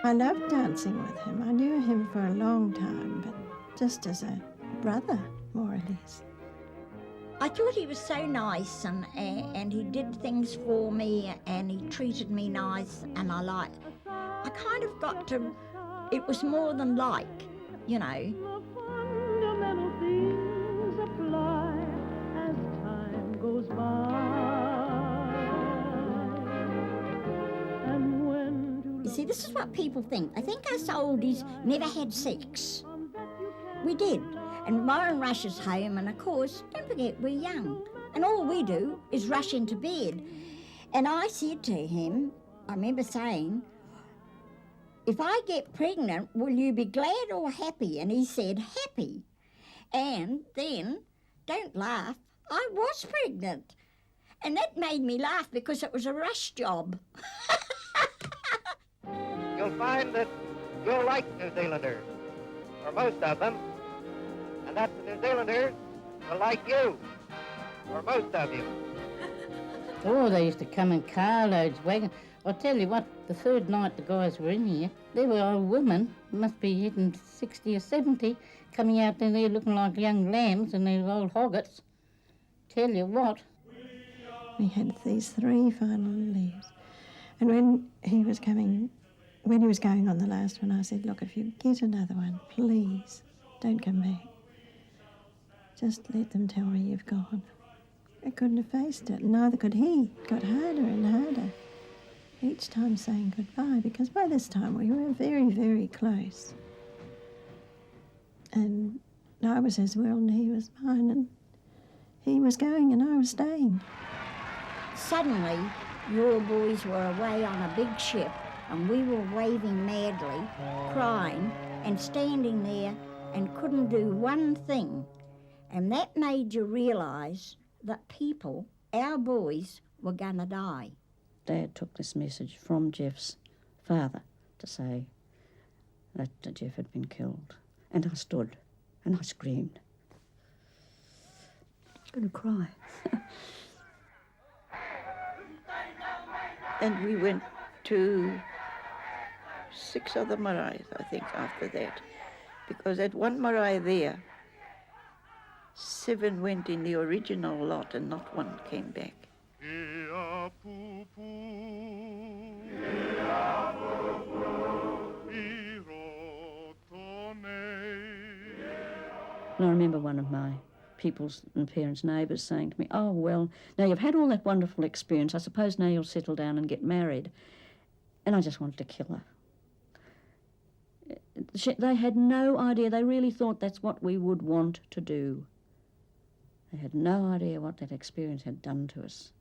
I loved dancing with him. I knew him for a long time, but just as a brother, more or less. I thought he was so nice, and he did things for me, and he treated me nice, and I kind of got to, it was more than like, you know. The fundamental things apply as time goes by. And when You see, this is what people think. They think us oldies never had sex. We did. And Warren rushes home, and of course, don't forget, we're young. And all we do is rush into bed. And I said to him, I remember saying, if I get pregnant, will you be glad or happy? And he said, happy. And then, don't laugh, I was pregnant. And that made me laugh because it was a rush job. You'll find that you'll like New Zealanders, or most of them, and that the New Zealanders will like you, or most of you. Oh, they used to come in carloads, wagon. I'll tell you what, the third night the guys were in here, there were old women, must be hitting 60 or 70, coming out in there looking like young lambs and these old hoggets. Tell you what. We had these 3 final leaves. And when he was going on the last one, I said, look, if you get another one, please don't come back. Just let them tell me you've gone. I couldn't have faced it, neither could he. It got harder and harder, each time saying goodbye, because by this time we were very, very close. And I was his world and he was mine, and he was going and I was staying. Suddenly, your boys were away on a big ship, and we were waving madly, crying, and standing there and couldn't do one thing. And that made you realise that people, our boys, were going to die. Dad took this message from Jeff's father to say that Jeff had been killed. And I stood and I screamed. I was going to cry. And we went to 6 other maraes, I think, after that. Because at one marae there, 7 went in the original lot and not one came back. And I remember one of my people's and parents' neighbours saying to me, oh, well, now you've had all that wonderful experience, I suppose now you'll settle down and get married. And I just wanted to kill her. They had no idea. They really thought that's what we would want to do. They had no idea what that experience had done to us.